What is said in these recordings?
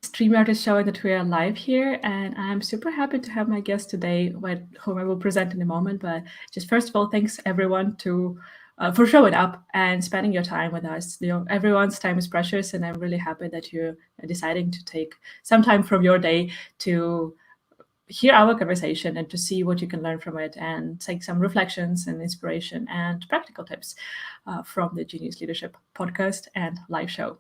StreamYard is showing that we are live here, and I'm super happy to have my guest today, whom I will present in a moment. But just first of all, thanks everyone for showing up and spending your time with us. Everyone's time is precious, and I'm really happy that you're deciding to take some time from your day to hear our conversation and to see what you can learn from it and take some reflections and inspiration and practical tips from the Genius Leadership podcast and live show.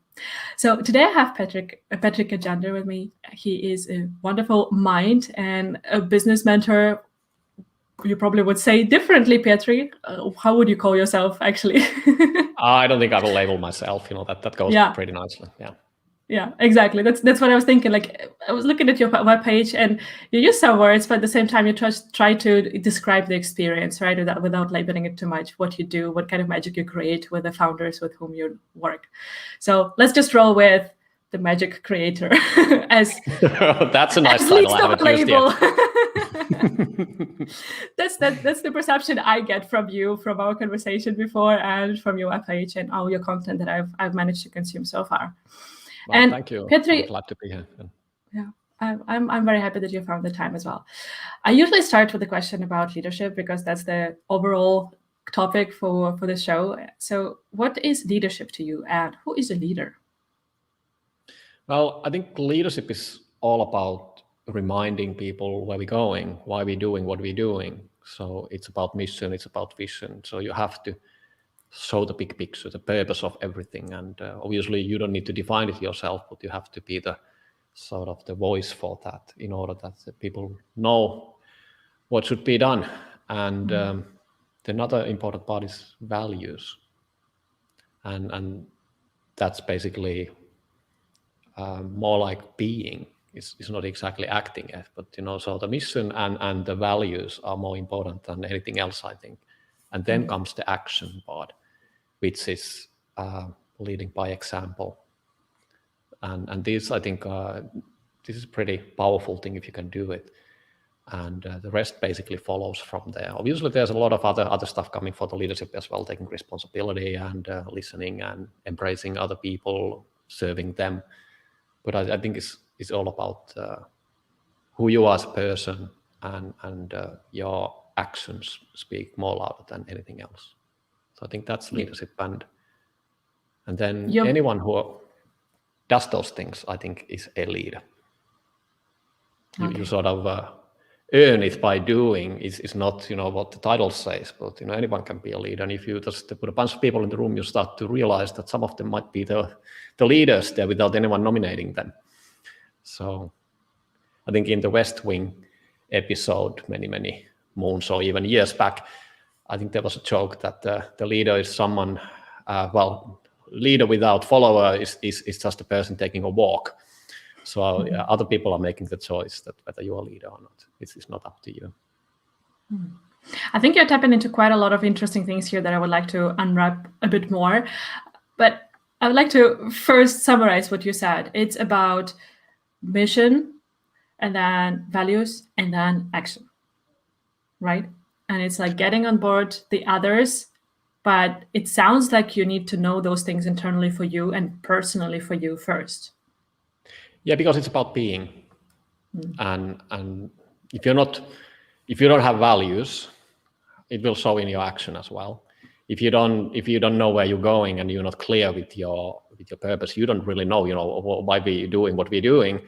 So today I have Petri Kajander with me. He is a wonderful mind and a business mentor. You probably would say differently, Petri. How would you call yourself, actually? I don't think I will label myself. That goes pretty nicely. Yeah, exactly. That's what I was thinking. Like, I was looking at your webpage, and you use some words, but at the same time, you try to describe the experience, right? Without labeling it too much. What you do, what kind of magic you create with the founders with whom you work. So let's just roll with the magic creator as that's a nice title. I haven't used yet. That's the perception I get from you, from our conversation before, and from your webpage and all your content that I've managed to consume so far. Well, and thank you. Petri, I'm glad to be here. Yeah, I'm very happy that you found the time as well. I usually start with a question about leadership because that's the overall topic for the show. So what is leadership to you, and who is a leader? Well, I think leadership is all about reminding people where we're going, why we're doing what we're doing. So it's about mission, it's about vision. So you have to show the big picture, the purpose of everything. And obviously you don't need to define it yourself, but you have to be the sort of the voice for that in order that the people know what should be done. And another important part is values. And that's basically more like being. It's not exactly acting yet, but so the mission and the values are more important than anything else, I think. And then comes the action part, which is leading by example. And this, I think, this is a pretty powerful thing if you can do it. And the rest basically follows from there. Obviously, there's a lot of other stuff coming for the leadership as well, taking responsibility and listening and embracing other people, serving them. But I think it's all about who you are as a person, and your actions speak more louder than anything else. So I think that's leadership, and then anyone who does those things, I think, is a leader. Okay. You sort of earn it by doing. It's not what the title says, but anyone can be a leader. And if you just put a bunch of people in the room, you start to realize that some of them might be the leaders there without anyone nominating them. So I think in the West Wing episode, many moons or even years back, I think there was a joke that the leader is someone, leader without follower is just a person taking a walk. So other people are making the choice that whether you're a leader or not. It's not up to you. I think you're tapping into quite a lot of interesting things here that I would like to unwrap a bit more. But I would like to first summarize what you said. It's about mission, and then values, and then action, right? And it's like getting on board the others, but it sounds like you need to know those things internally for you and personally for you first. Yeah, because it's about being, and if you don't have values, it will show in your action as well. If you don't know where you're going and you're not clear with your purpose, you don't really know why we're doing what we're doing.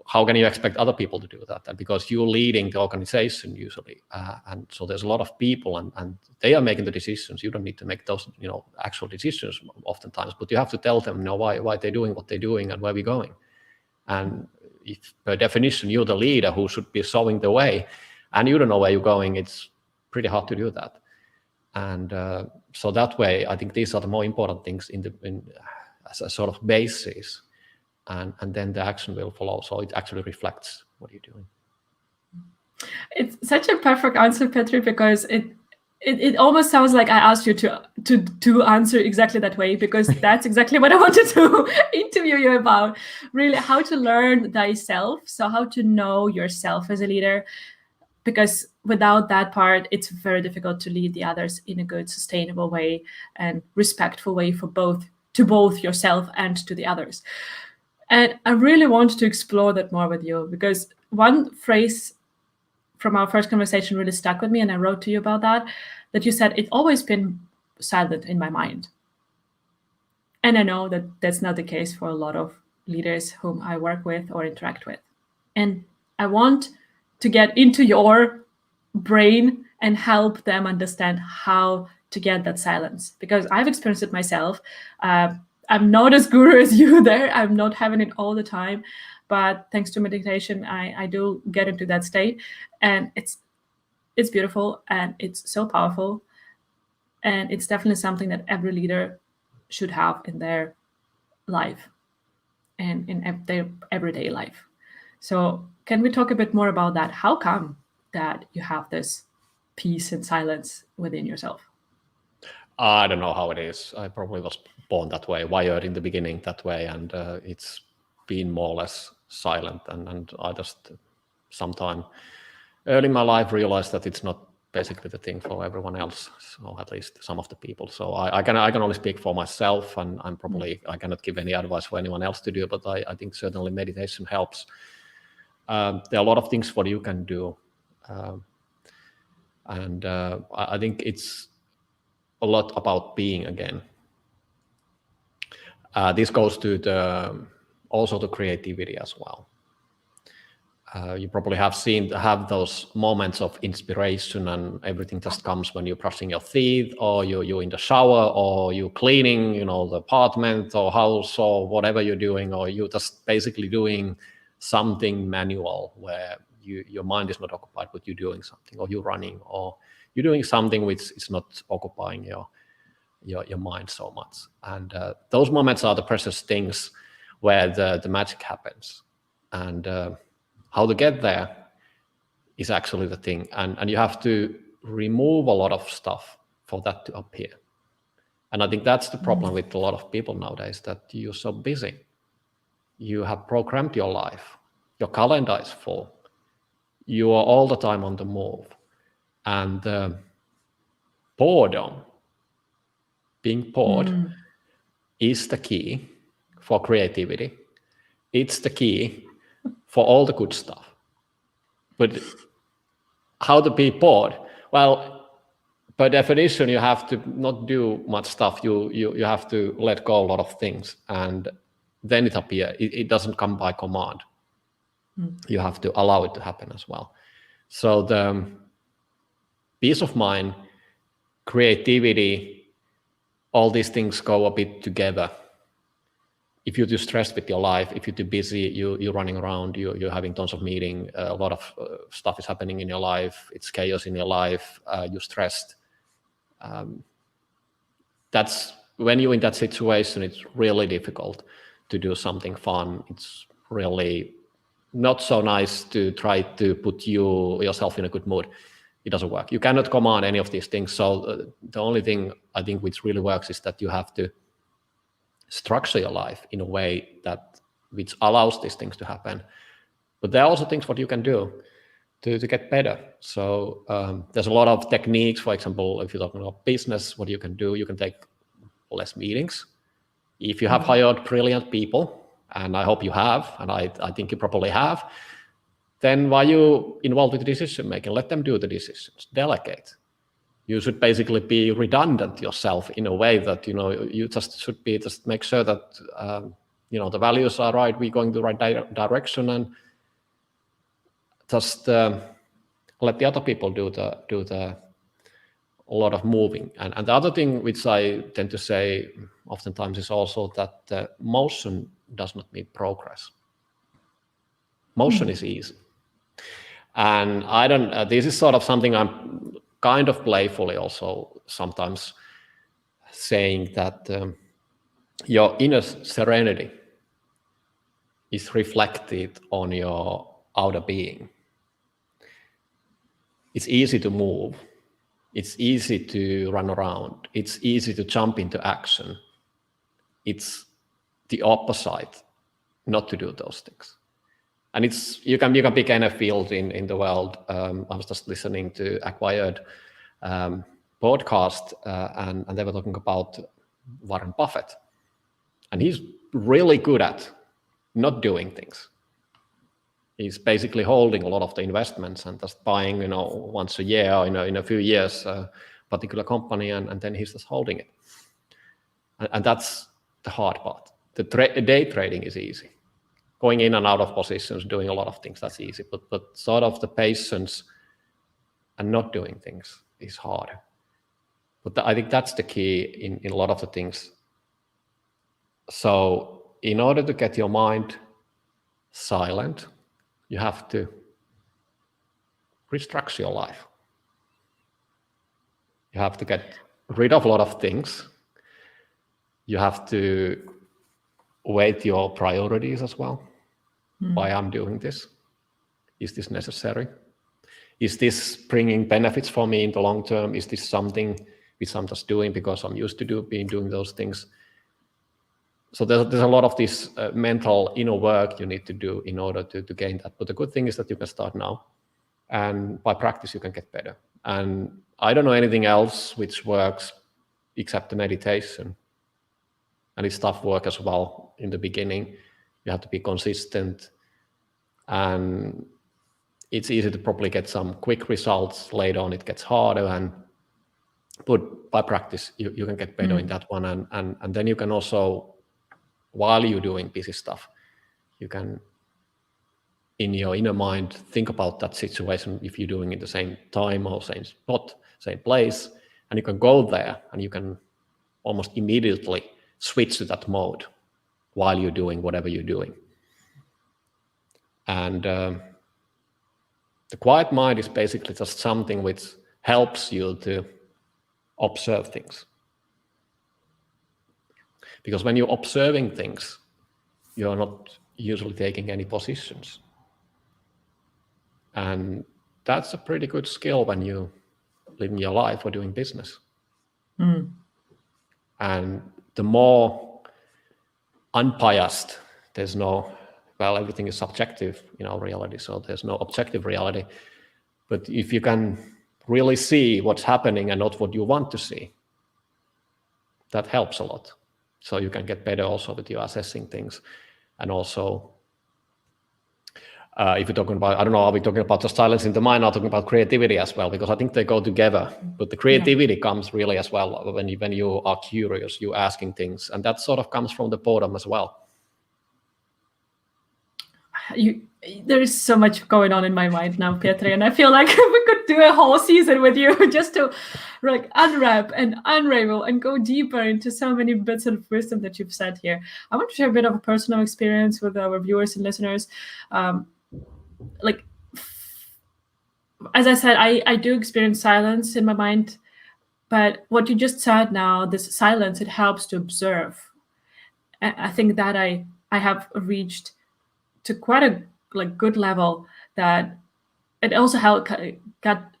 How can you expect other people to do that? And because you're leading the organization usually, and so there's a lot of people, and they are making the decisions. You don't need to make those actual decisions oftentimes, but you have to tell them why they're doing what they're doing and where we're going. And if per definition you're the leader who should be showing the way, and you don't know where you're going, it's pretty hard to do that. And so that way, I think these are the more important things as a sort of basis, and then the action will follow. So it actually reflects what you're doing. It's such a perfect answer, Petri, because it almost sounds like I asked you to answer exactly that way, because that's exactly what I wanted to interview you about. Really, how to learn thyself. So how to know yourself as a leader, because without that part, it's very difficult to lead the others in a good, sustainable way and respectful way to both yourself and to the others. And I really want to explore that more with you, because one phrase from our first conversation really stuck with me, and I wrote to you about that you said, it's always been silent in my mind. And I know that that's not the case for a lot of leaders whom I work with or interact with. And I want to get into your brain and help them understand how to get that silence, because I've experienced it myself. I'm not as guru as you there. I'm not having it all the time, but thanks to meditation, I do get into that state, and it's beautiful and it's so powerful, and it's definitely something that every leader should have in their life and in their everyday life. So can we talk a bit more about that? How come that you have this peace and silence within yourself? I don't know how it is. I probably was born that way, wired in the beginning that way, and it's been more or less silent. And I just sometime early in my life realized that it's not basically the thing for everyone else, so at least some of the people. So I can only speak for myself, and I'm probably I cannot give any advice for anyone else to do, but I think certainly meditation helps. There are a lot of things what you can do, and I think it's a lot about being again. This goes to also to creativity as well. You probably have those moments of inspiration, and everything just comes when you're brushing your teeth, or you're in the shower, or you're cleaning, the apartment or house or whatever you're doing, or you're just basically doing something manual where your mind is not occupied, but you're doing something, or you're running, or you're doing something which is not occupying your mind so much. And those moments are the precious things where the magic happens. And how to get there is actually the thing. And you have to remove a lot of stuff for that to appear. And I think that's the problem with a lot of people nowadays, that you're so busy. You have programmed your life. Your calendar is full. You are all the time on the move. And boredom, being bored, is the key for creativity. It's the key for all the good stuff. But how to be bored? Well, by definition, you have to not do much stuff. You have to let go a lot of things, and then it appears. It doesn't come by command. You have to allow it to happen as well. So the peace of mind, creativity, all these things go a bit together. If you're too stressed with your life, if you're too busy, you're running around, you're having tons of meetings, a lot of stuff is happening in your life, it's chaos in your life, you're stressed. That's when you're in that situation, it's really difficult to do something fun. It's really not so nice to try to put yourself in a good mood. It doesn't work. You cannot command any of these things. So the only thing I think which really works is that you have to structure your life in a way which allows these things to happen. But there are also things what you can do to get better. So there's a lot of techniques. For example, if you're talking about business, what you can do, you can take less meetings. If you have hired brilliant people, and I hope you have, and I think you probably have, then why you involved with decision making? Let them do the decisions. Delegate. You should basically be redundant yourself in a way that you just should be just make sure that the values are right. We're going the right direction, and just let the other people do the a lot of moving. And the other thing which I tend to say oftentimes is also that motion does not mean progress. Motion is easy. And I don't, this is sort of something I'm kind of playfully also sometimes saying that your inner serenity is reflected on your outer being. It's easy to move. It's easy to run around. It's easy to jump into action. It's the opposite not to do those things. And you can pick any field in the world. I was just listening to Acquired podcast, and they were talking about Warren Buffett. And he's really good at not doing things. He's basically holding a lot of the investments and just buying, once a year or in a few years, a particular company, and then he's just holding it. And that's the hard part. The day trading is easy. Going in and out of positions, doing a lot of things, that's easy. But sort of the patience and not doing things is hard. But I think that's the key in a lot of the things. So in order to get your mind silent, you have to restructure your life. You have to get rid of a lot of things. You have to weight your priorities as well. Why I'm doing this? Is this necessary? Is this bringing benefits for me in the long term? Is this something which I'm just doing because I'm used to doing those things? So there's a lot of this mental inner work you need to do in order to gain that. But the good thing is that you can start now, and by practice you can get better. And I don't know anything else which works except the meditation. And it's tough work as well in the beginning. You have to be consistent, and it's easy to probably get some quick results. Later on it gets harder, but by practice you can get better in that one. And then you can also, while you're doing busy stuff, you can in your inner mind think about that situation, if you're doing it the same time or same spot, same place, and you can go there and you can almost immediately switch to that mode while you're doing whatever you're doing. And the quiet mind is basically just something which helps you to observe things. Because when you're observing things, you're not usually taking any positions. And that's a pretty good skill when you live in your life or doing business. And the more unbiased, there's no, well, everything is subjective in our reality, so there's no objective reality. But if you can really see what's happening and not what you want to see, that helps a lot. So you can get better also with your assessing things. And also, if you're talking about, I don't know, are we talking about just silence in the mind, or talking about creativity as well? Because I think they go together. But the creativity comes really as well when you are curious, you're asking things. And that sort of comes from the boredom as well. There is so much going on in my mind now, Petri, and I feel like we could do a whole season with you just to unwrap and unravel and go deeper into so many bits of wisdom that you've said here. I want to share a bit of a personal experience with our viewers and listeners. As I said, I do experience silence in my mind, but what you just said now, this silence, it helps to observe. And I think that I have reached to quite a good level, that it also got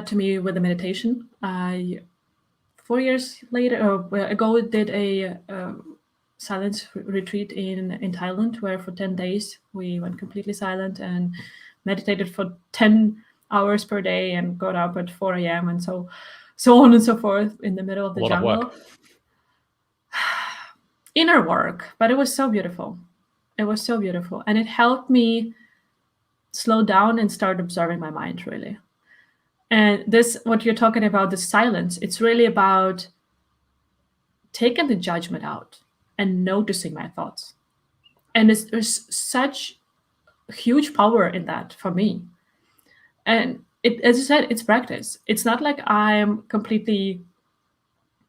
to me with the meditation. I 4 years ago did a silence retreat in Thailand, where for 10 days we went completely silent and meditated for 10 hours per day and got up at 4 a.m. and so on and so forth in the middle of the jungle. Of work. Inner work, but it was so beautiful. It was so beautiful. And it helped me slow down and start observing my mind, really. And this, what you're talking about, the silence, it's really about taking the judgment out and noticing my thoughts. And there's such huge power in that for me. And as you said, it's practice. It's not like I'm completely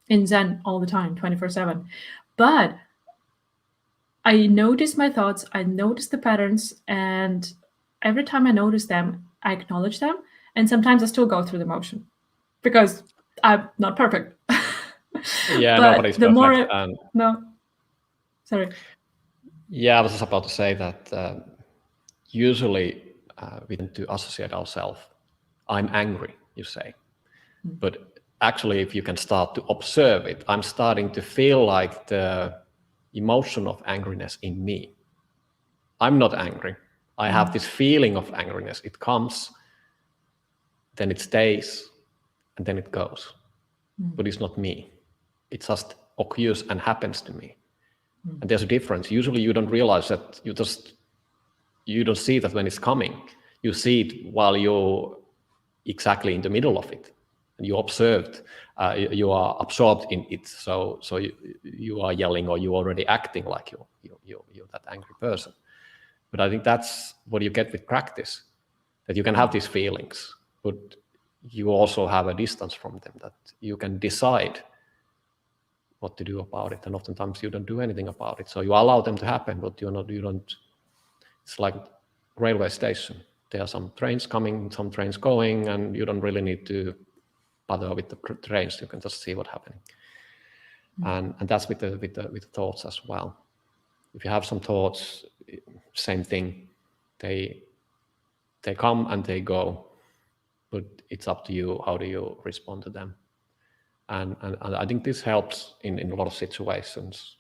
in Zen all the time, 24/7. But I notice my thoughts, I notice the patterns, and every time I notice them, I acknowledge them. And sometimes I still go through the motion because I'm not perfect. Yeah, but nobody's the perfect. more no, sorry. Yeah, I was just about to say that usually we tend to associate ourselves. I'm angry, you say. But actually, if you can start to observe it, I'm starting to feel like the emotion of angriness in me. I'm not angry. I have this feeling of angriness. It comes, then it stays, and then it goes. But it's not me. It just occurs and happens to me. And there's a difference. Usually you don't realize that, you don't see that when it's coming. You see it while you're exactly in the middle of it, and you observed, you are absorbed in it. So you are yelling, or you're already acting like you're that angry person. But I think that's what you get with practice, that you can have these feelings, but you also have a distance from them, that you can decide what to do about it. And oftentimes you don't do anything about it. So you allow them to happen, but you don't, it's like railway station. There are some trains coming, some trains going, and you don't really need to bother with the trains. You can just see what's happening. And that's with the thoughts as well. If you have some thoughts, same thing. They come and they go, but it's up to you. How do you respond to them? And I think this helps in a lot of situations.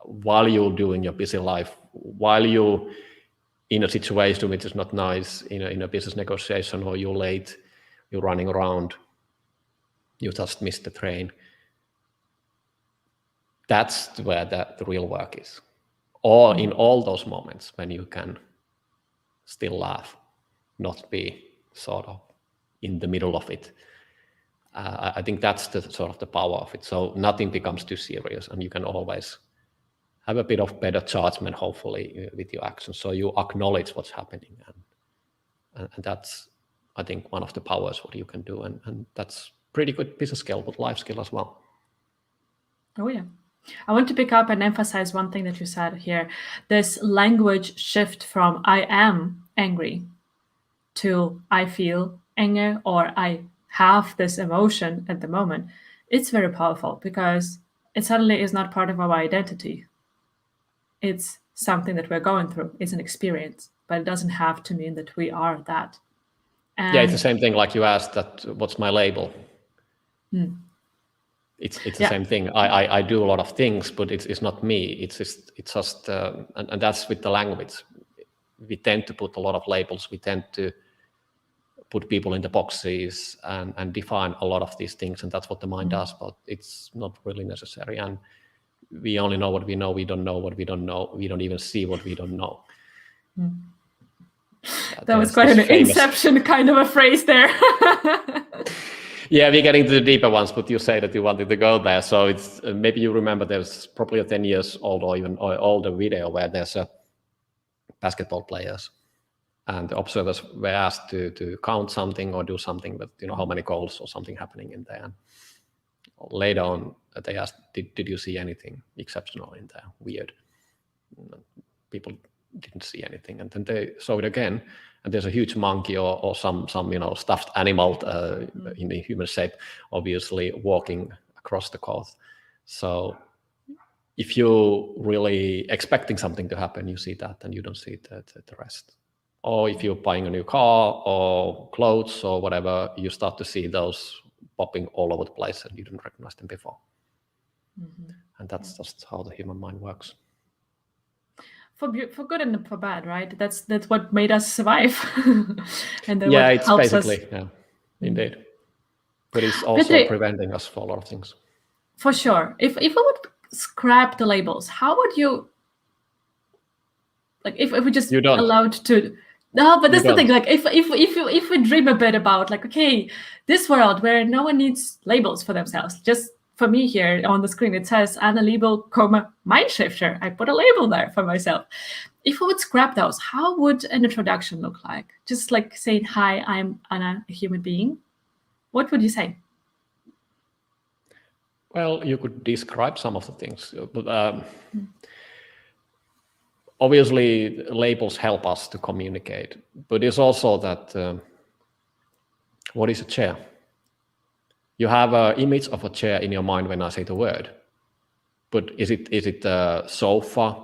While you're doing your busy life, while you're in a situation which is not nice, in a business negotiation, or you're late, you're running around, you just missed the train. That's where the real work is. Or in all those moments when you can still laugh, not be sort of in the middle of it. I think that's the sort of the power of it. So nothing becomes too serious, and you can always have a bit of better judgment, hopefully, with your actions. So you acknowledge what's happening, and that's, I think, one of the powers what you can do, and that's pretty good business skill, but life skill as well. Oh yeah. I want to pick up and emphasize one thing that you said here. This language shift from I am angry to I feel anger, or I have this emotion at the moment. It's very powerful because it suddenly is not part of our identity. It's something that we're going through. It's an experience, but it doesn't have to mean that we are that. And yeah, it's the same thing. Like you asked that, what's my label? It's the same thing. I do a lot of things, but it's not me. It's just and that's with the language. We tend to put a lot of labels. We tend to put people in the boxes and define a lot of these things, and that's what the mind does. But it's not really necessary. And we only know what we know. We don't know what we don't know. We don't even see what we don't know. That was quite an Inception kind of a phrase there. Yeah, we're getting to the deeper ones, but you say that you wanted to go there. So it's maybe you remember there's probably a 10 years old or even older video where there's basketball players, and the observers were asked to count something or do something with how many goals or something happening in there. And later on, they asked, did you see anything exceptional in there, weird? People didn't see anything, and then they saw it again, and there's a huge monkey or some stuffed animal in a human shape, obviously walking across the court. So if you're really expecting something to happen, you see that, and you don't see the rest. Or if you're buying a new car or clothes or whatever, you start to see those popping all over the place, and you didn't recognize them before. And that's just how the human mind works. For good and for bad, right? That's what made us survive. And then yeah, what it's helps basically us. yeah, indeed. But it's also preventing us from a lot of things. For sure. If we would scrap the labels, how would you, like, if we just allowed to? No, but that's the thing. Like, if we dream a bit about, like, okay, this world where no one needs labels for themselves, just for me here on the screen, it says Anna Liebel, mind shifter. I put a label there for myself. If we would scrap those, how would an introduction look like? Just like saying, hi, I'm Anna, a human being. What would you say? Well, you could describe some of the things, but obviously labels help us to communicate. But it's also that, what is a chair? You have an image of a chair in your mind when I say the word, but is it a sofa?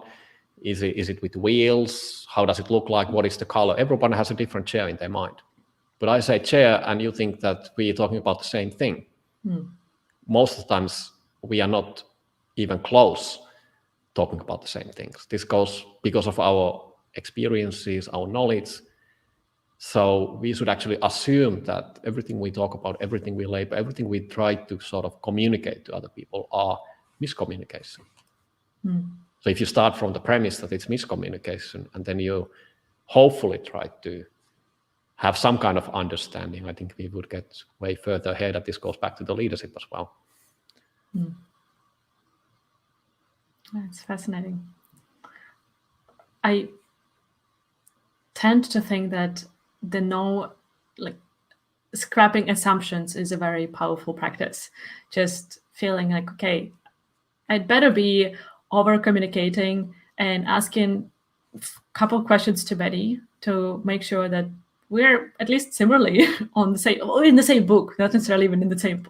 Is it with wheels? How does it look like? What is the color? Everyone has a different chair in their mind. But I say chair, and you think that we're talking about the same thing. Most of the times, we are not even close talking about the same things. This goes because of our experiences, our knowledge. So we should actually assume that everything we talk about, everything we label, everything we try to sort of communicate to other people are miscommunication. So if you start from the premise that it's miscommunication, and then you hopefully try to have some kind of understanding, I think we would get way further ahead. And this goes back to the leadership as well. That's fascinating. I tend to think that scrapping assumptions is a very powerful practice. Just feeling like, okay, I'd better be over communicating and asking a couple of questions to Betty to make sure that we're at least similarly in the same book, not necessarily even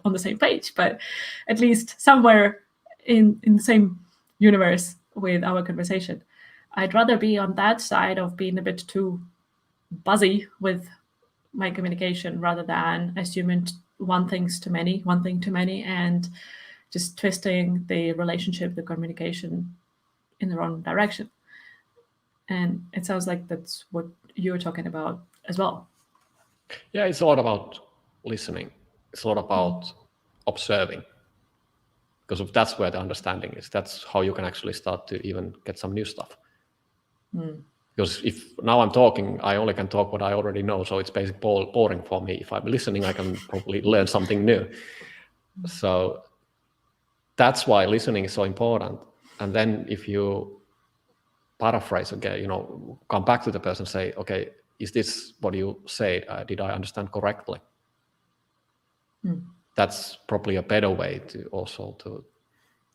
on the same page, but at least somewhere in the same universe with our conversation. I'd rather be on that side of being a bit too buzzy with my communication rather than assuming one thing too many, and just twisting the relationship, the communication in the wrong direction. And it sounds like that's what you're talking about as well. Yeah, it's a lot about listening. It's a lot about observing, because that's where the understanding is. That's how you can actually start to even get some new stuff. Because if now I'm talking, I only can talk what I already know, so it's basically boring for me. If I'm listening, I can probably learn something new. So that's why listening is so important. And then if you paraphrase again, come back to the person, say, okay, is this what you said? Did I understand correctly? That's probably a better way to also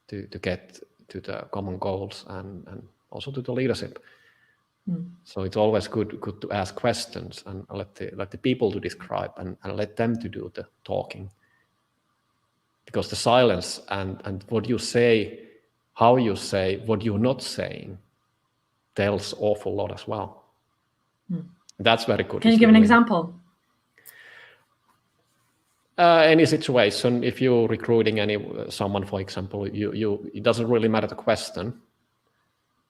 to get to the common goals and also to the leadership. So it's always good to ask questions and let the people to describe and let them to do the talking. Because the silence and what you say, how you say, what you're not saying, tells awful lot as well. That's very good. Can you give an example? Any situation, if you're recruiting someone, for example, it doesn't really matter the question,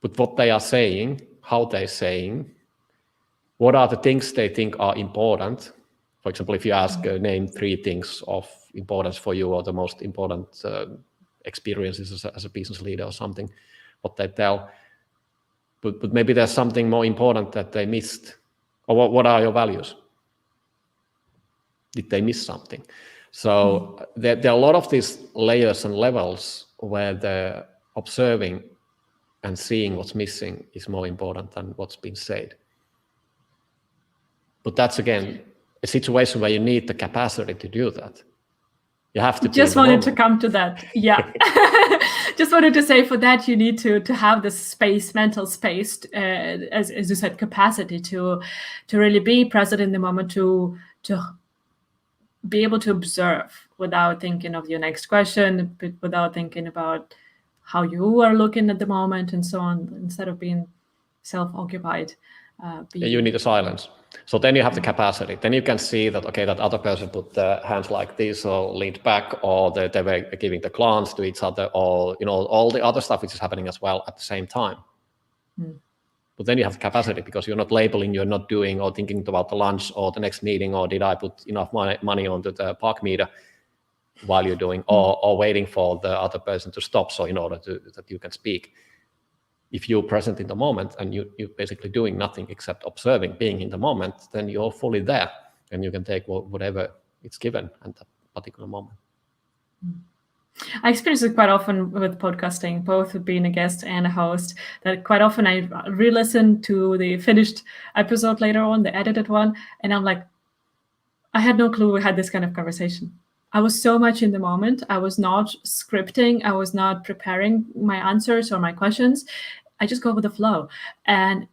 but what they are saying, how they're saying, what are the things they think are important. For example, if you ask, name 3 things of importance for you, or the most important experiences as a business leader or something, what they tell. But maybe there's something more important that they missed. Or what are your values? Did they miss something? So there are a lot of these layers and levels where the observing and seeing what's missing is more important than what's been said. But that's, again, a situation where you need the capacity to do that. You have to just wanted to come to that. Yeah. Just wanted to say, for that you need to have this space, mental space, as you said, capacity to really be present in the moment, to be able to observe without thinking of your next question, without thinking about how you are looking at the moment and so on, instead of being self-occupied. You need a silence. So then you have the capacity. Then you can see that, okay, that other person put their hands like this or leaned back, or they were giving the glance to each other, or all the other stuff which is happening as well at the same time. But then you have the capacity, because you're not labeling, you're not doing or thinking about the lunch or the next meeting, or did I put enough money onto the park meter while you're doing, or waiting for the other person to stop, so in order that you can speak. If you're present in the moment and you're basically doing nothing except observing, being in the moment, then you're fully there and you can take whatever it's given at that particular moment. I experience it quite often with podcasting, both with being a guest and a host, that quite often I re-listen to the finished episode later on, the edited one, and I'm like, I had no clue we had this kind of conversation. I was so much in the moment. I was not scripting. I was not preparing my answers or my questions. I just go with the flow. And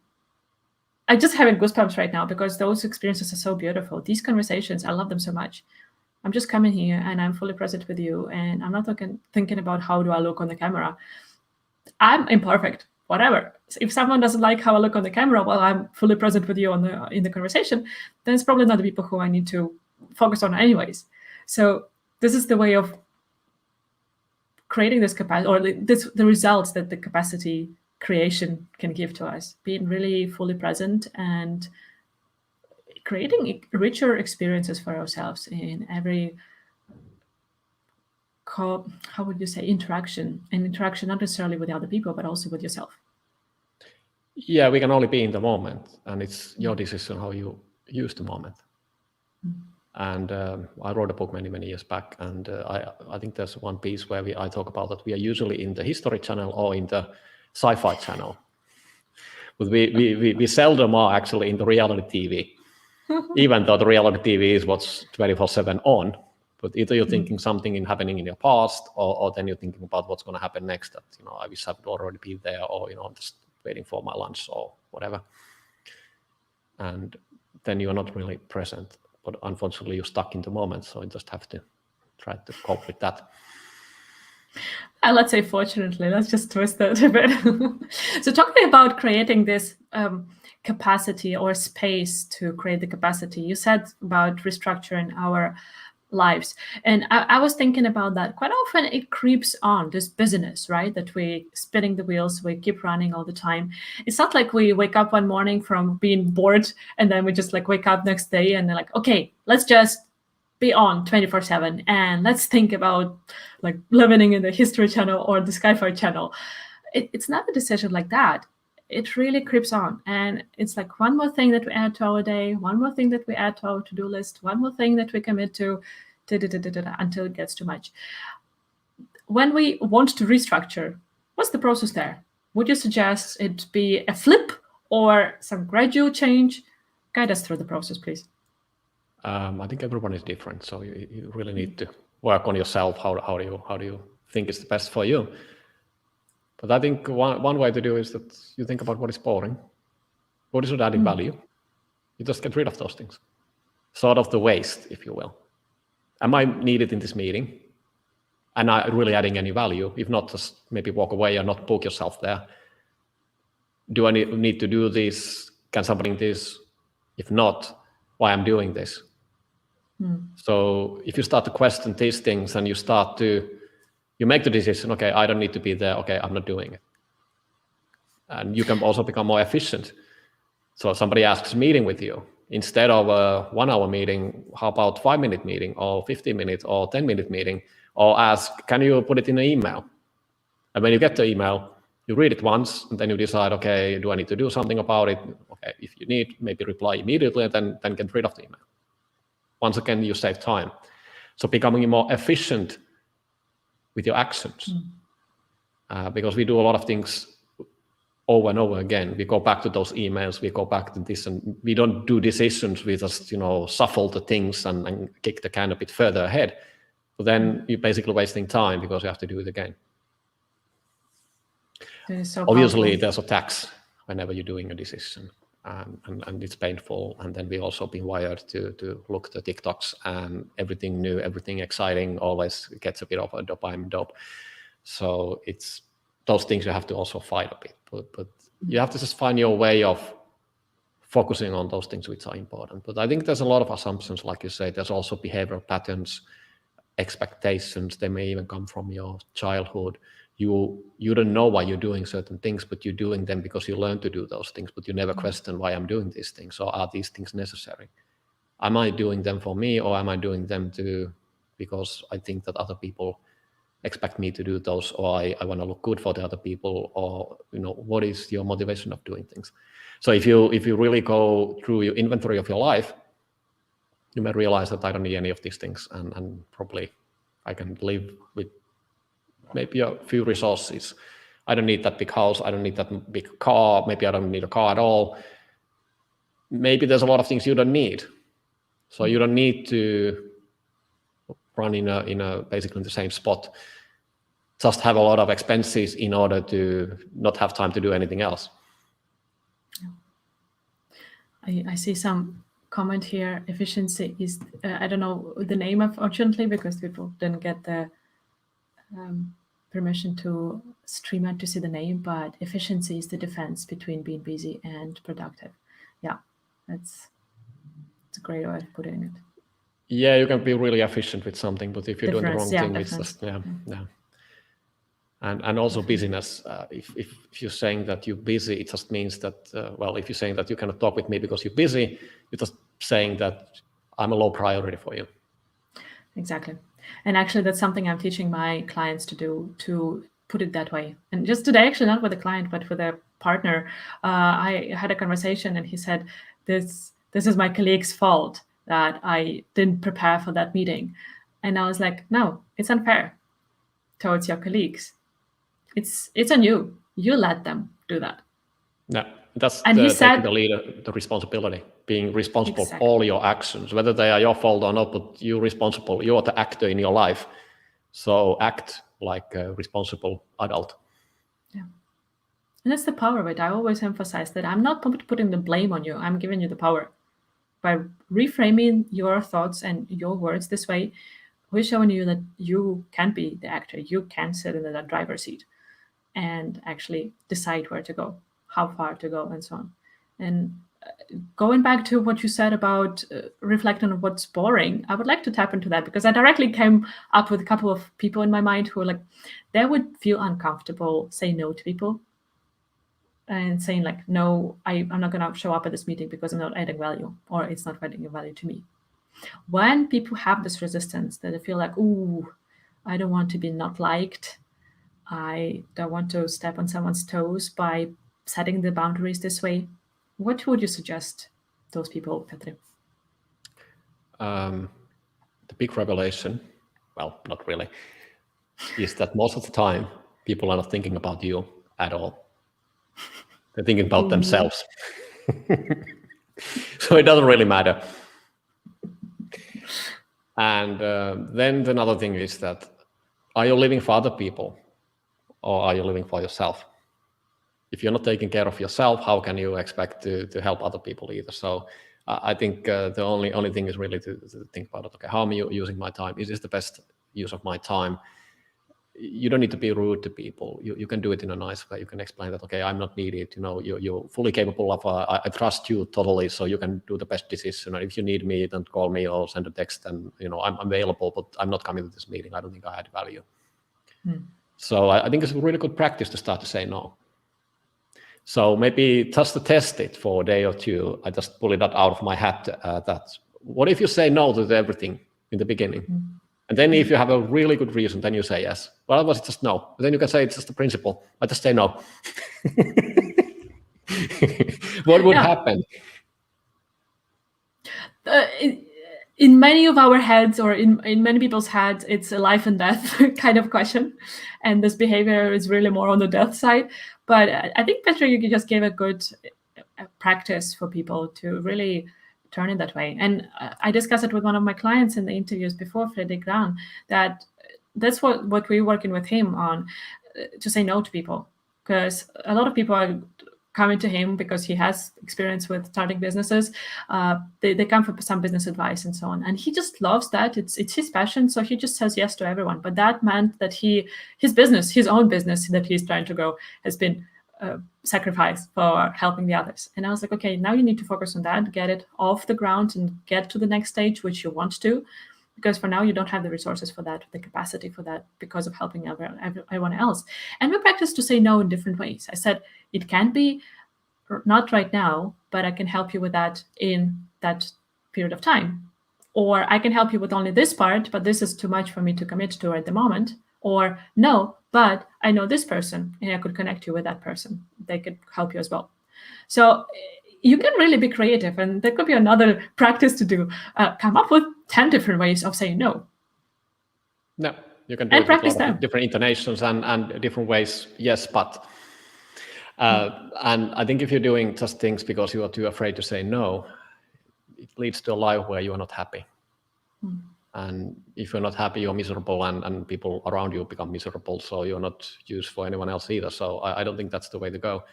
I just having goosebumps right now, because those experiences are so beautiful. These conversations, I love them so much. I'm just coming here and I'm fully present with you, and I'm not thinking about how do I look on the camera. I'm imperfect, whatever. If someone doesn't like how I look on the camera while I'm fully present with you in the conversation, then it's probably not the people who I need to focus on anyways. So this is the way of creating this capacity, or the results that the capacity creation can give to us, being really fully present and creating richer experiences for ourselves in every how would you say, interaction, and interaction not necessarily with other people, but also with yourself. Yeah, we can only be in the moment, and it's your decision how you use the moment. And I wrote a book many years back, and I think there's one piece where I talk about that we are usually in the History Channel or in the Sci-Fi Channel, but we seldom are actually in the reality TV, even though the reality TV is what's 24/7 on. But either you're thinking something happening in your past, or then you're thinking about what's going to happen next. That I wish I would already be there, or I'm just waiting for my lunch or whatever. And then you are not really present. But unfortunately, you're stuck in the moment, so you just have to try to cope with that. Let's say fortunately, let's just twist that a bit. So talking about creating this capacity or space to create the capacity, you said about restructuring our lives. And I was thinking about that. Quite often it creeps on, this busyness, right? That we spinning the wheels, we keep running all the time. It's not like we wake up one morning from being bored and then we just like wake up next day and they're like, okay, let's just be on 24/7 and let's think about like living in the History Channel or the Sci-Fi Channel. It's not a decision like that. It really creeps on, and it's like one more thing that we add to our day, one more thing that we add to our to-do list, one more thing that we commit to, until it gets too much. When we want to restructure, what's the process there? Would you suggest it be a flip or some gradual change? Guide us through the process, please. I think everyone is different, so you really need to work on yourself. How do you think is the best for you? But I think one way to do is that you think about what is boring, what is not adding value. You just get rid of those things, sort of the waste, if you will. Am I needed in this meeting? And not really adding any value? If not, just maybe walk away or not book yourself there. Do I need to do this? Can somebody do this? If not, why I'm doing this? So if you start to question these things and you make the decision, okay, I don't need to be there, okay, I'm not doing it. And you can also become more efficient. So somebody asks a meeting with you. Instead of a 1 hour meeting, how about 5-minute meeting or 15 minutes or 10-minute meeting? Or ask, can you put it in an email? And when you get the email, you read it once and then you decide, okay, do I need to do something about it? Okay, if you need, maybe reply immediately and then get rid of the email. Once again, you save time. So becoming more efficient with your actions, because we do a lot of things over and over again. We go back to those emails, we go back to this, and we don't do decisions. We just, shuffle the things and kick the can a bit further ahead. But then you're basically wasting time because you have to do it again. So obviously, there's a tax whenever you're doing a decision, and it's painful. And then we also been wired to look at the TikToks, and everything new, everything exciting always gets a bit of a dopamine dope. So it's those things you have to also fight a bit, but you have to just find your way of focusing on those things which are important. But I think there's a lot of assumptions, like you say. There's also behavioral patterns, expectations. They may even come from your childhood. You don't know why you're doing certain things, but you're doing them because you learn to do those things, but you never question why I'm doing these things, or are these things necessary? Am I doing them for me, or am I doing them because I think that other people expect me to do those, or I want to look good for the other people, or what is your motivation of doing things? So if you really go through your inventory of your life, you may realize that I don't need any of these things, and probably I can live with maybe a few resources. I don't need that big house. I don't need that big car. Maybe I don't need a car at all. Maybe there's a lot of things you don't need. So you don't need to run in a basically in the same spot. Just have a lot of expenses in order to not have time to do anything else. I see some comment here. Efficiency is, I don't know the name, unfortunately, because people didn't get the permission to stream and to see the name, but efficiency is the difference between being busy and productive. Yeah, it's a great way of putting it. Yeah, you can be really efficient with something, but if you're doing the wrong thing, it's just, yeah. And also busyness. If you're saying that you're busy, it just means that, if you're saying that you cannot talk with me because you're busy, you're just saying that I'm a low priority for you. Exactly. And actually, that's something I'm teaching my clients to do, to put it that way. And just today, actually, not with a client, but with a partner, I had a conversation, and he said, "This is my colleague's fault that I didn't prepare for that meeting." And I was like, "No, it's unfair towards your colleagues. It's on you. You let them do that." Yeah, that's And he taking said, the leader, the responsibility, being responsible for exactly. all your actions, whether they are your fault or not, but you're responsible. You're the actor in your life. So act like a responsible adult. Yeah. And that's the power of it. I always emphasize that I'm not putting the blame on you. I'm giving you the power. By reframing your thoughts and your words this way, we're showing you that you can be the actor. You can sit in the driver's seat and actually decide where to go, how far to go, and so on. And going back to what you said about reflecting on what's boring, I would like to tap into that, because I directly came up with a couple of people in my mind who are like, they would feel uncomfortable saying no to people and saying like, no, I'm not going to show up at this meeting because I'm not adding value, or it's not adding value to me. When people have this resistance, that they feel like, ooh, I don't want to be not liked, I don't want to step on someone's toes by setting the boundaries this way, what would you suggest those people, Petri? The big revelation, well, not really, is that most of the time people are not thinking about you at all. They're thinking about themselves. So it doesn't really matter. And then another thing is that, are you living for other people or are you living for yourself? If you're not taking care of yourself, how can you expect to help other people either? So I think the only thing is really to think about it. Okay, how am I using my time? Is this the best use of my time? You don't need to be rude to people. You can do it in a nice way. You can explain that, okay, I'm not needed. You know, you're fully capable of. I trust you totally, so you can do the best decision. And if you need me, then call me or send a text, and I'm available. But I'm not coming to this meeting. I don't think I add value. So I think it's a really good practice to start to say no. So maybe just to test it for a day or two, I just pull it out of my hat. That what if you say no to everything in the beginning? And then if you have a really good reason, then you say yes. Well, otherwise it's just no. But then you can say it's just a principle. I just say no. What would happen? In many of our heads, or in many people's heads, it's a life and death kind of question. And this behavior is really more on the death side. But I think, Petri, you just gave a good practice for people to really turn it that way. And I discussed it with one of my clients in the interviews before, Fredrik Grahn, that's what we're working with him on, to say no to people. Because a lot of people are coming to him because he has experience with starting businesses. They come for some business advice and so on. And he just loves that. It's his passion. So he just says yes to everyone. But that meant that his own business that he's trying to grow has been sacrificed for helping the others. And I was like, okay, now you need to focus on that, get it off the ground and get to the next stage, which you want to, because for now you don't have the resources for that, the capacity for that, because of helping everyone else. And we practice to say no in different ways. I said, it can be not right now, but I can help you with that in that period of time. Or I can help you with only this part, but this is too much for me to commit to at the moment. Or no, but I know this person and I could connect you with that person. They could help you as well. So you can really be creative, and there could be another practice to do. Come up with 10 different ways of saying no. No, you can do it with a lot of different intonations and different ways. Yes, but and I think if you're doing just things because you are too afraid to say no, it leads to a life where you are not happy. And if you're not happy, you're miserable, and people around you become miserable. So you're not used for anyone else either. So I don't think that's the way to go.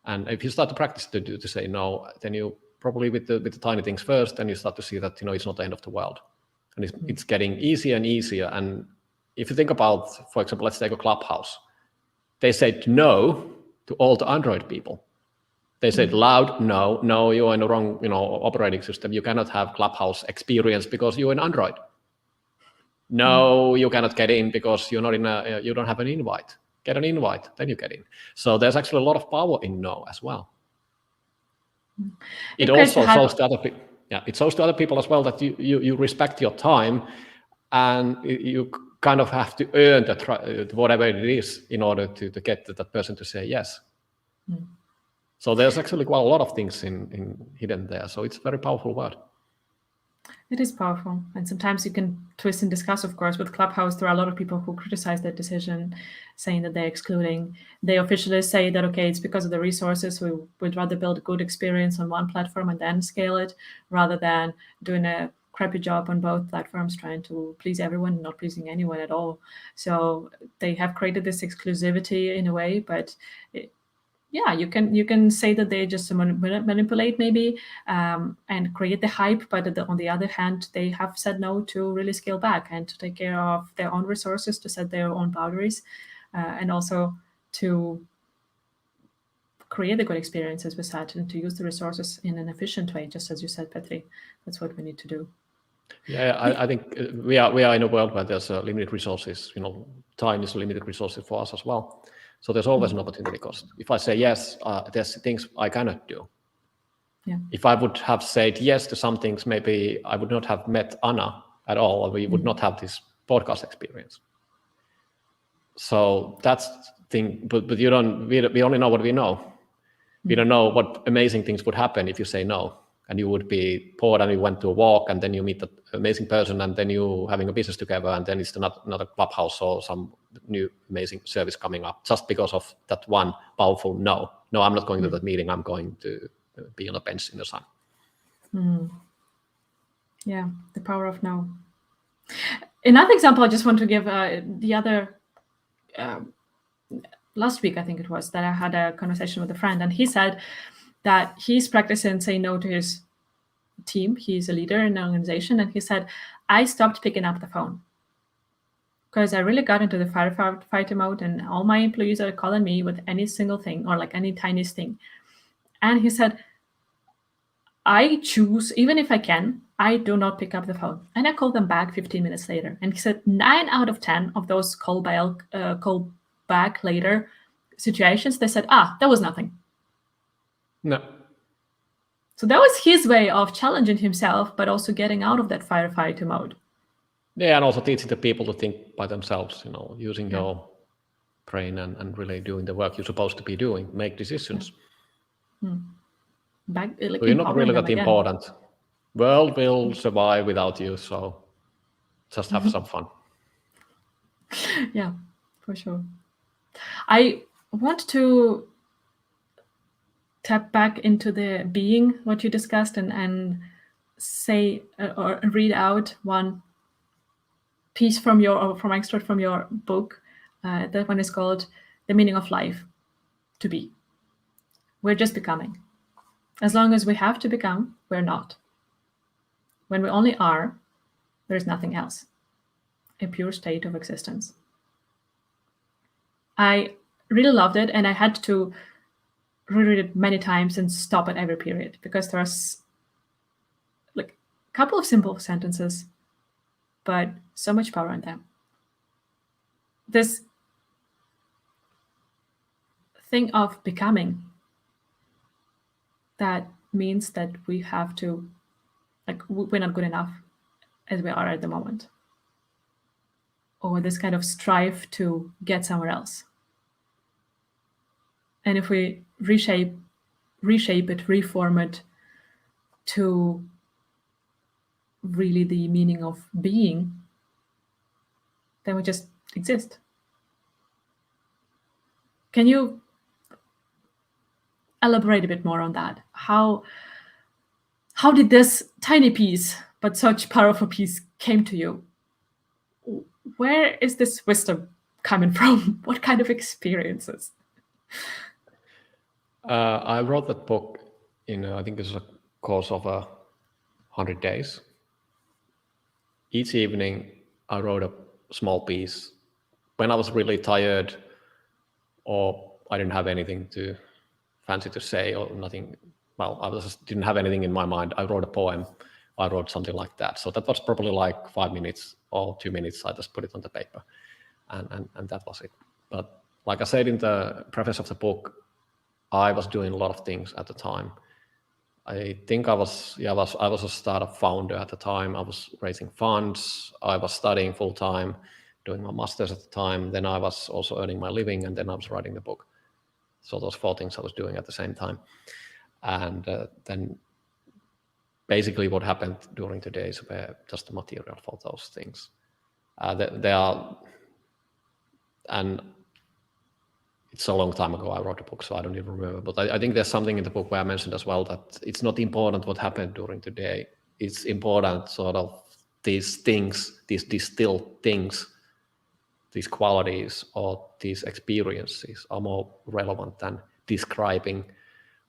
And if you start to practice to say no, then you probably with the tiny things first, then you start to see that it's not the end of the world, and it's getting easier and easier. And if you think about, for example, let's take a Clubhouse. They said no to all the Android people. They said loud, no, you're in the wrong, operating system. You cannot have Clubhouse experience because you're in Android. No, you cannot get in because you're not you don't have an invite. Get an invite, then you get in. So there's actually a lot of power in no as well. It also shows to other people. Yeah, it shows to other people as well that you respect your time, and you kind of have to earn whatever it is in order to get that person to say yes. So there's actually quite a lot of things in hidden there. So it's a very powerful word. It is powerful. And sometimes you can twist and discuss, of course. With Clubhouse, there are a lot of people who criticize that decision, saying that they're excluding. They officially say that, okay, it's because of the resources. We would rather build a good experience on one platform and then scale it, rather than doing a crappy job on both platforms, trying to please everyone, not pleasing anyone at all. So they have created this exclusivity in a way, but yeah, you can say that they just manipulate maybe and create the hype, but on the other hand, they have said no to really scale back and to take care of their own resources, to set their own boundaries, and also to create the good experiences with that and to use the resources in an efficient way, just as you said, Petri. That's what we need to do. Yeah, I think we are in a world where there's limited resources. Time is a limited resource for us as well. So there's always an opportunity cost. If I say yes, there's things I cannot do. Yeah. If I would have said yes to some things, maybe I would not have met Anna at all, or we would not have this podcast experience. So that's the thing. But we only know what we know. We don't know what amazing things would happen if you say no. And you would be bored and you went to a walk and then you meet that amazing person and then you having a business together and then it's another Clubhouse or some new amazing service coming up just because of that one powerful no. No, I'm not going to that meeting. I'm going to be on a bench in the sun. Yeah, the power of no. Another example I just want to give, the other last week, I think it was, that I had a conversation with a friend, and he said that he's practicing saying no to his team. He's a leader in an organization, and he said, I stopped picking up the phone because I really got into the firefighter mode, and all my employees are calling me with any single thing or like any tiniest thing. And he said, I choose, even if I can, I do not pick up the phone. And I call them back 15 minutes later. And he said 9 out of 10 of those call back later situations, they said, that was nothing. No. So that was his way of challenging himself, but also getting out of that firefighter mode. Yeah, and also teaching the people to think by themselves, using your brain and really doing the work you're supposed to be doing, make decisions. So you're not really that important. World will survive without you, so just have some fun. Yeah, for sure. I want to tap back into the being, what you discussed, and say or read out one piece from extract from your book. That one is called The Meaning of Life, to be. We're just becoming. As long as we have to become, we're not. When we only are, there is nothing else. A pure state of existence. I really loved it, and I had to reread it many times and stop at every period, because there's like a couple of simple sentences, but so much power in them. This thing of becoming, that means that we have to, we're not good enough as we are at the moment. Or this kind of strive to get somewhere else. And if we reshape it, reform it to really the meaning of being, then we just exist. Can you elaborate a bit more on that? How did this tiny piece, but such powerful piece, came to you? Where is this wisdom coming from? What kind of experiences? I wrote that book in, I think it's a course of 100 days. Each evening, I wrote a small piece. When I was really tired, or I didn't have anything to fancy to say, or nothing, well, I just didn't have anything in my mind, I wrote a poem. I wrote something like that. So that was probably like 5 minutes or 2 minutes. I just put it on the paper, and that was it. But like I said in the preface of the book, I was doing a lot of things at the time. I think I was a startup founder at the time. I was raising funds. I was studying full time, doing my master's at the time. Then I was also earning my living, and then I was writing the book. So those 4 things I was doing at the same time. And then basically what happened during the days were just the material for those things. They are, and it's a long time ago I wrote a book, so I don't even remember. But I think there's something in the book where I mentioned as well that it's not important what happened during the day. It's important sort of these things, these distilled things, these qualities or these experiences are more relevant than describing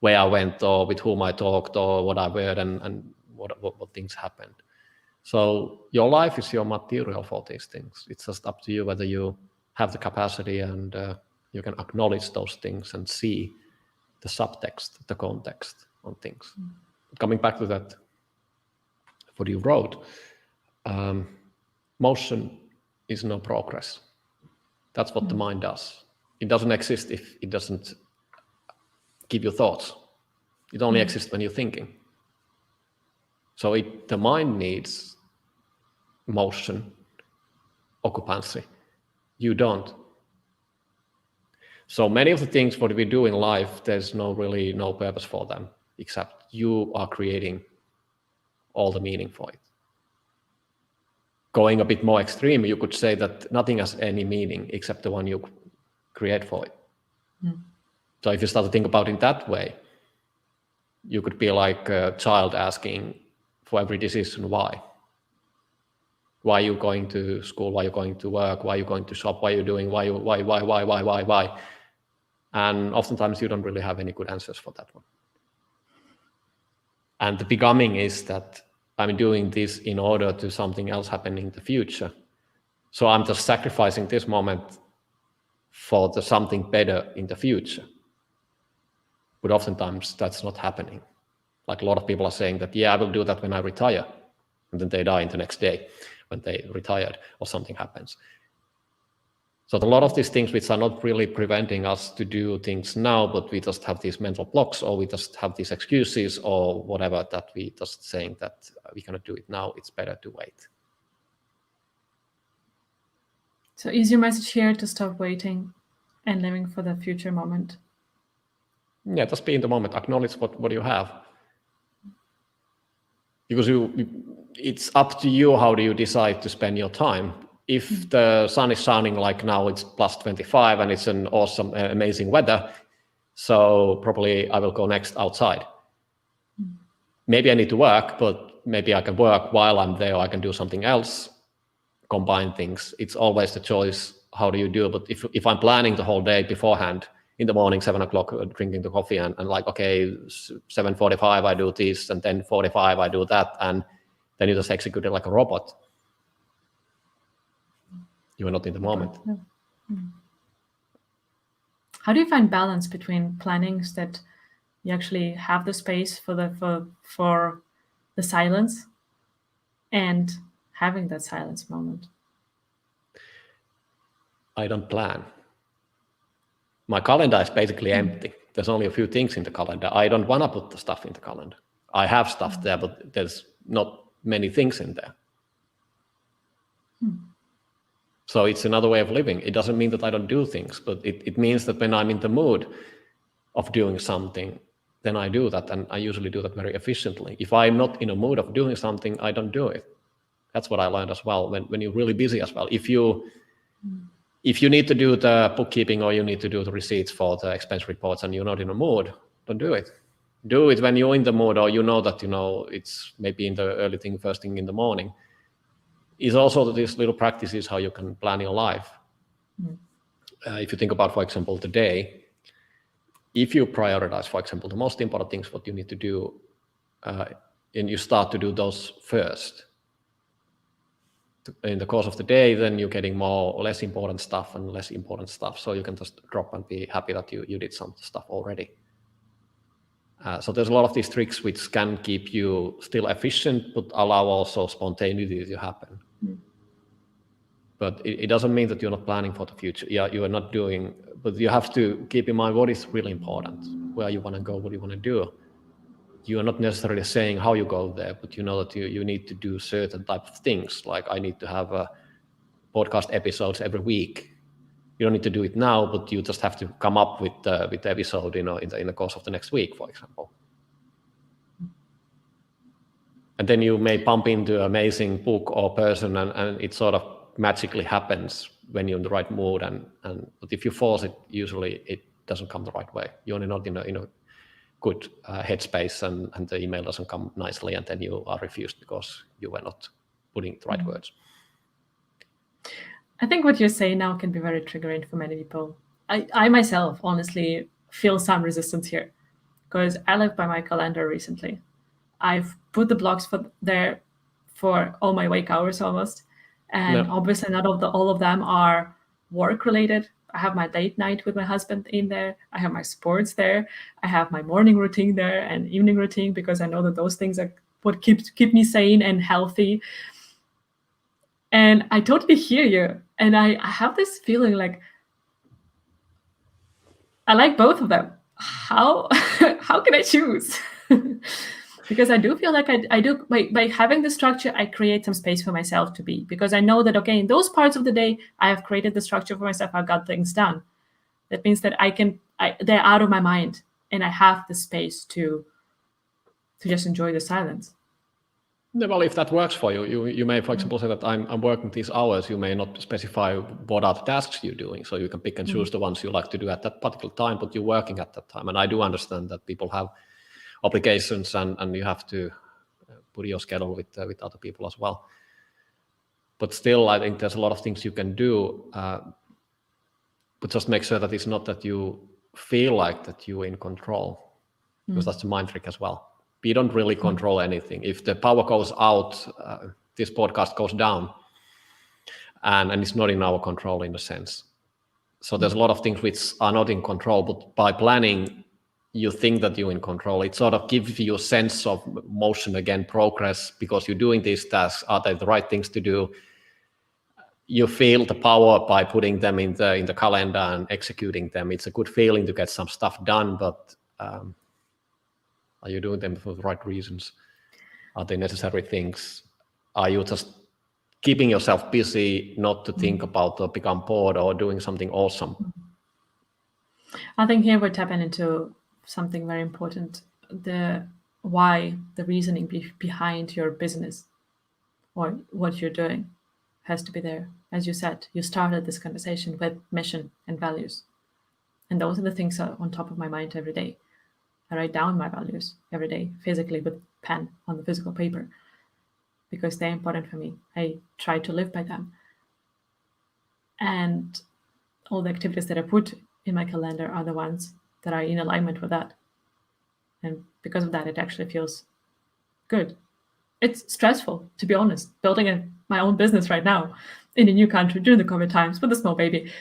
where I went or with whom I talked or what I heard and what things happened. So your life is your material for these things. It's just up to you whether you have the capacity and you can acknowledge those things and see the subtext, the context on things. Coming back to that, what you wrote, motion is no progress. That's what the mind does. It doesn't exist if it doesn't give you thoughts. It only exists when you're thinking. So the mind needs motion, occupancy. You don't. So many of the things what we do in life, there's really no purpose for them, except you are creating all the meaning for it. Going a bit more extreme, you could say that nothing has any meaning except the one you create for it. So if you start to think about it that way, you could be like a child asking for every decision why. Why are you going to school? Why are you going to work? Why are you going to shop? Why are you doing? Why? And oftentimes you don't really have any good answers for that one. And the becoming is that I'm doing this in order to something else happen in the future. So I'm just sacrificing this moment for the something better in the future. But oftentimes that's not happening. Like a lot of people are saying that, yeah, I will do that when I retire. And then they die in the next day when they retired or something happens. So a lot of these things which are not really preventing us to do things now, but we just have these mental blocks or we just have these excuses or whatever that we just saying that we cannot do it now, it's better to wait. So is your message here to stop waiting and living for the future moment? Yeah, just be in the moment, acknowledge what you have. Because it's up to you how do you decide to spend your time. If the sun is shining like now, it's plus 25 and it's an awesome, amazing weather, so probably I will go next outside. Maybe I need to work, but maybe I can work while I'm there, or I can do something else, combine things. It's always the choice, how do you do it? But if I'm planning the whole day beforehand, in the morning, 7 o'clock, drinking the coffee and like, okay, 7:45 I do this, and then 45 I do that, and then you just execute it like a robot. You are not in the moment. How do you find balance between planning so that you actually have the space for the silence and having that silence moment? I don't plan. My calendar is basically empty. There's only a few things in the calendar. I don't want to put the stuff in the calendar. I have stuff there, but there's not many things in there. So it's another way of living. It doesn't mean that I don't do things, but it means that when I'm in the mood of doing something, then I do that, and I usually do that very efficiently. If I'm not in a mood of doing something, I don't do it. That's what I learned as well, when you're really busy as well. If you need to do the bookkeeping or you need to do the receipts for the expense reports and you're not in a mood, don't do it. Do it when you're in the mood, or you know that it's maybe in the early thing, first thing in the morning. Is also these little practices how you can plan your life. If you think about, for example, the day, if you prioritize, for example, the most important things what you need to do, and you start to do those first in the course of the day, then you're getting less important stuff and less important stuff. So you can just drop and be happy that you did some stuff already. So there's a lot of these tricks which can keep you still efficient, but allow also spontaneity to happen. But it doesn't mean that you're not planning for the future. Yeah, you are not doing, but you have to keep in mind what is really important, where you want to go, what you want to do. you are not necessarily saying how you go there, but you know that you need to do certain type of things. Like I need to have podcast episodes every week. You don't need to do it now, but you just have to come up with the episode, in the course of the next week, for example. And then you may bump into an amazing book or person, and it sort of magically happens when you're in the right mood. But if you force it, usually it doesn't come the right way. You're only not in a good headspace, and the email doesn't come nicely, and then you are refused because you were not putting the right words. I think what you're saying now can be very triggering for many people. I myself honestly feel some resistance here because I lived by my calendar recently. I've put the blocks there for all my wake hours almost. And obviously not all of them are work related. I have my date night with my husband in there. I have my sports there. I have my morning routine there and evening routine, because I know that those things are what keep me sane and healthy. And I totally hear you. And I have this feeling like I like both of them. How can I choose? Because I do feel like I do by having the structure, I create some space for myself to be, because I know that, okay, in those parts of the day, I have created the structure for myself. I've got things done. That means that they're out of my mind, and I have the space to just enjoy the silence. Well, if that works for you, you may, for example, say that I'm working these hours. You may not specify what are the tasks you're doing, so you can pick and choose the ones you like to do at that particular time, but you're working at that time. And I do understand that people have obligations, and you have to put your schedule with other people as well. But still, I think there's a lot of things you can do, but just make sure that it's not that you feel like that you're in control, because that's a mind trick as well. We don't really control anything. If the power goes out, this podcast goes down, and it's not in our control in a sense. So there's a lot of things which are not in control, but by planning, you think that you're in control. It sort of gives you a sense of motion again, progress, because you're doing these tasks. Are they the right things to do? You feel the power by putting them in the calendar and executing them. It's a good feeling to get some stuff done, but are you doing them for the right reasons? Are they necessary things? Are you just keeping yourself busy not to think about or become bored or doing something awesome? I think here we're tapping into something very important. The why, the reasoning behind your business or what you're doing has to be there. As you said, you started this conversation with mission and values. And those are the things that are on top of my mind every day. I write down my values every day, physically with pen on the physical paper, because they're important for me. I try to live by them. And all the activities that I put in my calendar are the ones that are in alignment with that. And because of that, it actually feels good. It's stressful, to be honest, building my own business right now in a new country during the COVID times with a small baby.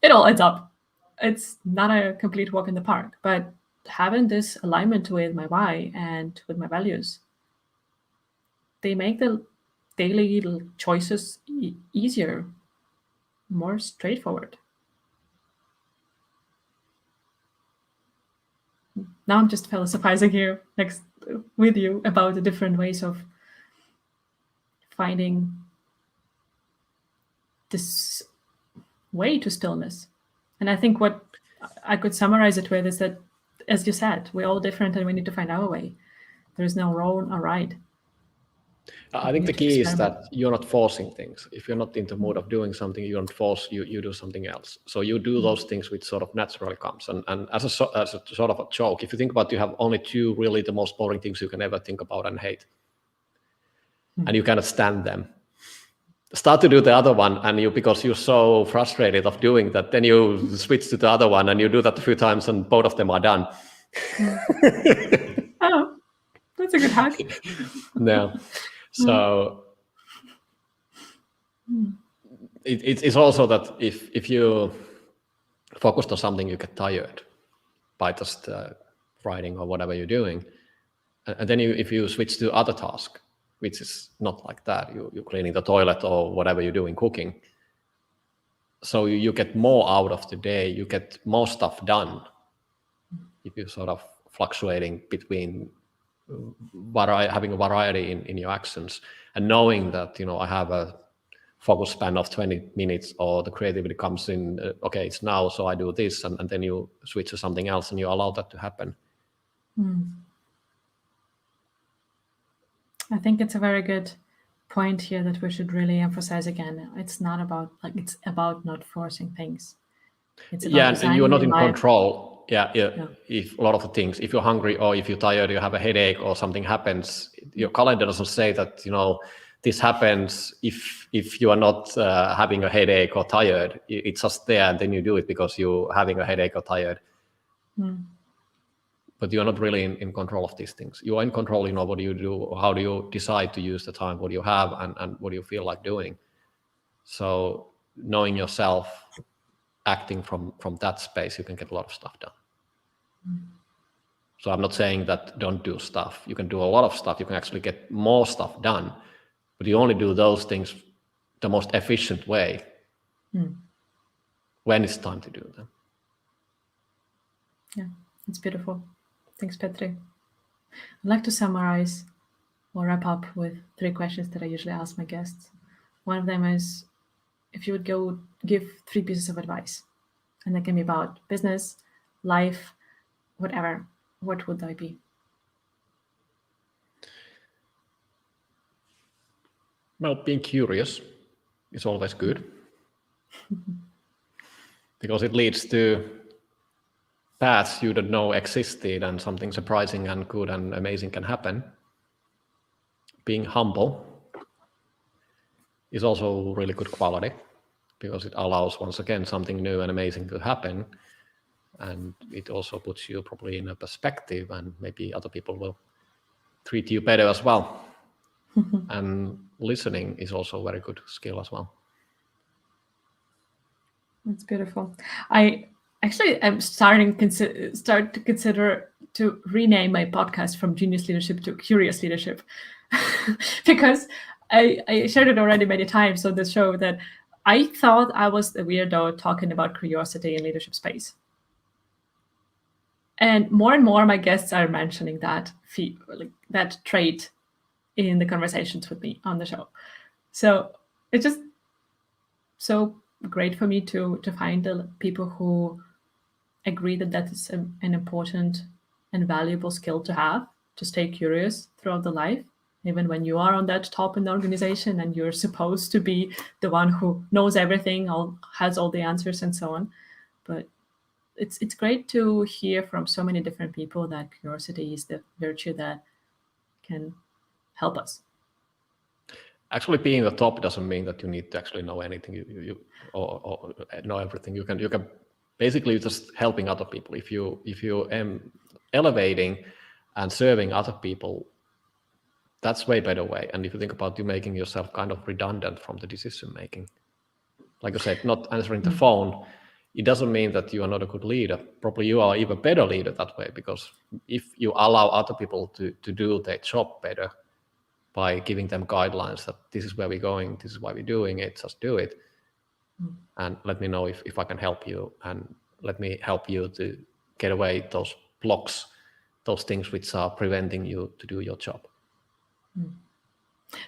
It all adds up. It's not a complete walk in the park, but having this alignment with my why and with my values, they make the daily choices easier, more straightforward. Now I'm just philosophizing here next with you about the different ways of finding this way to stillness. And I think what I could summarize it with is that, as you said, we're all different and we need to find our way. There's no wrong or right. I think the key is that you're not forcing things. If you're not in the mood of doing something, you don't force, you do something else. So you do those things which sort of naturally comes. And as a sort of a joke, if you think about, you have only two really the most boring things you can ever think about and hate. And you cannot stand them. Start to do the other one, and because you're so frustrated of doing that, then you switch to the other one and you do that a few times and both of them are done. Oh, that's a good hack. No. So it's also that if you focus on something, you get tired by just writing or whatever you're doing. And then if you switch to other task, which is not like that, you're cleaning the toilet or whatever you're doing, cooking. So you get more out of the day, you get more stuff done if you're sort of fluctuating between having a variety in your actions, and knowing that I have a focus span of 20 minutes, or the creativity comes in, okay, it's now, so I do this, and then you switch to something else and you allow that to happen. I think it's a very good point here that we should really emphasize again. It's not about it's about not forcing things. It's about and you're not in life. control. If a lot of the things, if you're hungry or if you're tired, you have a headache or something happens, your calendar doesn't say that this happens if you are not having a headache or tired. It's just there, and then you do it because you're having a headache or tired. But you're not really in control of these things. You are in control, what do you do, or how do you decide to use the time, what do you have, and what do you feel like doing. So knowing yourself, acting from that space, you can get a lot of stuff done. So I'm not saying that don't do stuff. You can do a lot of stuff. You can actually get more stuff done, but you only do those things the most efficient way when it's time to do them. Yeah, it's beautiful. Thanks, Petri. I'd like to summarize or wrap up with 3 questions that I usually ask my guests. One of them is, if you would go give 3 pieces of advice, and that can be about business, life, whatever, what would they be? Well, being curious is always good because it leads to paths you don't know existed, and something surprising and good and amazing can happen. Being humble is also really good quality because it allows, once again, something new and amazing to happen, and it also puts you probably in a perspective, and maybe other people will treat you better as well. And listening is also a very good skill as well. That's beautiful. I actually am start to consider to rename my podcast from Genius Leadership to Curious Leadership, because I shared it already many times on this show that I thought I was the weirdo talking about curiosity in leadership space. And more my guests are mentioning that that trait in the conversations with me on the show. So it's just so great for me to find the people who agree that that is an important and valuable skill to have, to stay curious throughout the life, even when you are on that top in the organization and you're supposed to be the one who knows everything, has all the answers and so on. But it's great to hear from so many different people that curiosity is the virtue that can help us. Actually, being the top doesn't mean that you need to actually know anything or know everything. You can basically just helping other people. If you elevating and serving other people, that's way better way. And if you think about you making yourself kind of redundant from the decision making, like I said, not answering the phone, it doesn't mean that you are not a good leader. Probably you are even better leader that way, because if you allow other people to do their job better by giving them guidelines that this is where we're going, this is why we're doing it, just do it. And let me know if I can help you, and let me help you to get away those blocks, those things which are preventing you to do your job.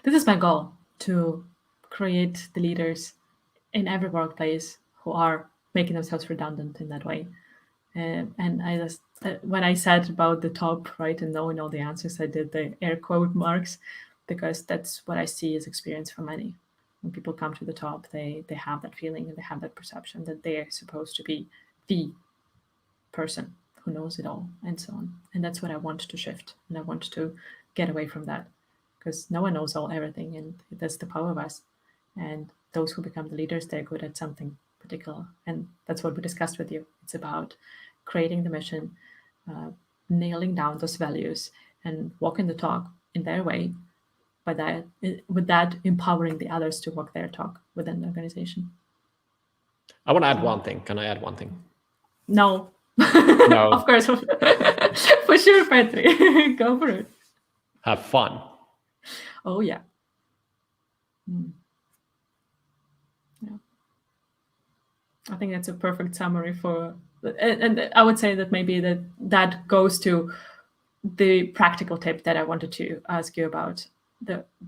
This is my goal, to create the leaders in every workplace who are making themselves redundant in that way. And I just, when I said about the top, right, and knowing all the answers, I did the air quote marks, because that's what I see as experience for many. When people come to the top, they have that feeling and they have that perception that they're supposed to be the person who knows it all and so on. And that's what I want to shift. And I want to get away from that, because no one knows everything, and that's the power of us. And those who become the leaders, they're good at something particular. And that's what we discussed with you. It's about creating the mission, nailing down those values, and walking the talk in their way, with that empowering the others to walk their talk within the organization. I want to add one thing. Can I add one thing? No. No. Of course. For sure, Petri. Go for it. Have fun. Oh, yeah. Yeah. I think that's a perfect summary for, and I would say that maybe that goes to the practical tip that I wanted to ask you about.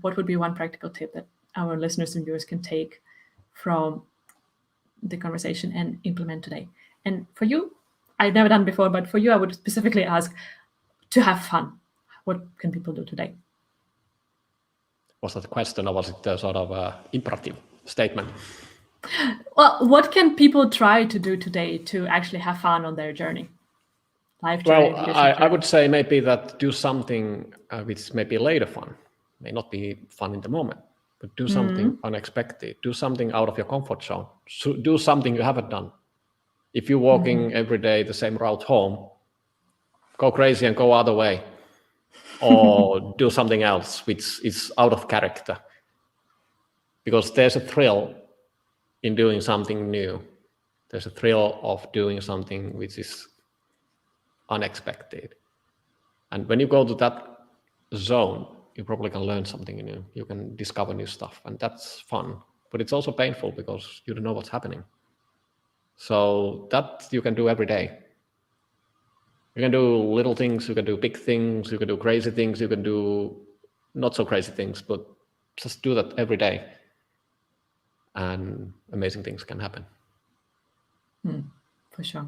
What would be one practical tip that our listeners and viewers can take from the conversation and implement today? And for you, I've never done before, but for you, I would specifically ask to have fun. What can people do today? Was that a question, or was it a sort of imperative statement? Well, what can people try to do today to actually have fun on their journey? Life journey, Well, I would say maybe that do something which may be later fun, may not be fun in the moment, but do something unexpected, do something out of your comfort zone, so do something you haven't done. If you're walking every day the same route home, go crazy and go other way, or do something else which is out of character, because there's a thrill in doing something new. There's a thrill of doing something which is unexpected. And when you go to that zone, you probably can learn something new. You can discover new stuff, and that's fun. But it's also painful because you don't know what's happening. So that you can do every day. You can do little things, you can do big things, you can do crazy things, you can do not so crazy things, but just do that every day. And amazing things can happen. For sure.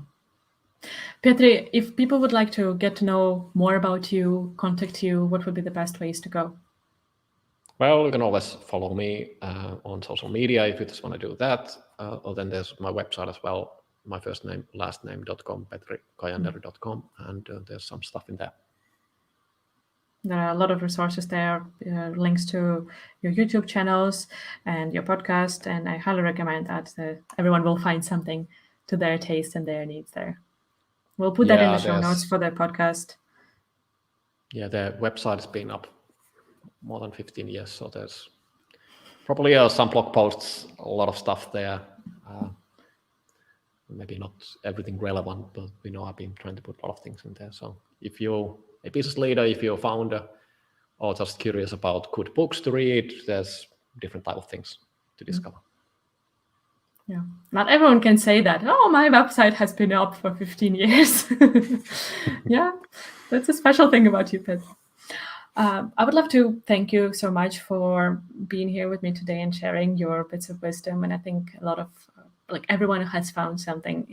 Petri, if people would like to get to know more about you, contact you, what would be the best ways to go? Well, you can always follow me on social media if you just want to do that. Or then there's my website as well, my first name, last name.com, petrikajander.com, and there's some stuff in there. There are a lot of resources there, links to your YouTube channels and your podcast, and I highly recommend that everyone will find something to their taste and their needs there. We'll put that in the show notes for the podcast. Yeah, the website has been up more than 15 years, so there's probably some blog posts, a lot of stuff there. Maybe not everything relevant, but I've been trying to put a lot of things in there. So if you're a business leader, if you're a founder, or just curious about good books to read, there's different type of things to discover. Yeah, not everyone can say that. Oh, my website has been up for 15 years. Yeah, that's a special thing about you, Pet. I would love to thank you so much for being here with me today and sharing your bits of wisdom. And I think a lot of, everyone has found something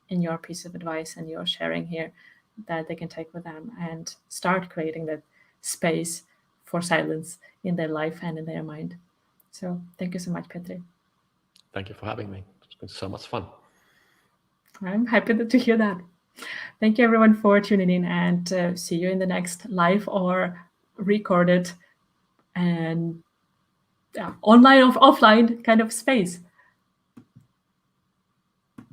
in your piece of advice and your sharing here that they can take with them and start creating that space for silence in their life and in their mind. So thank you so much, Petri. Thank you for having me. It's been so much fun. I'm happy to hear that. Thank you, everyone, for tuning in, and see you in the next live or recorded and online or offline kind of space.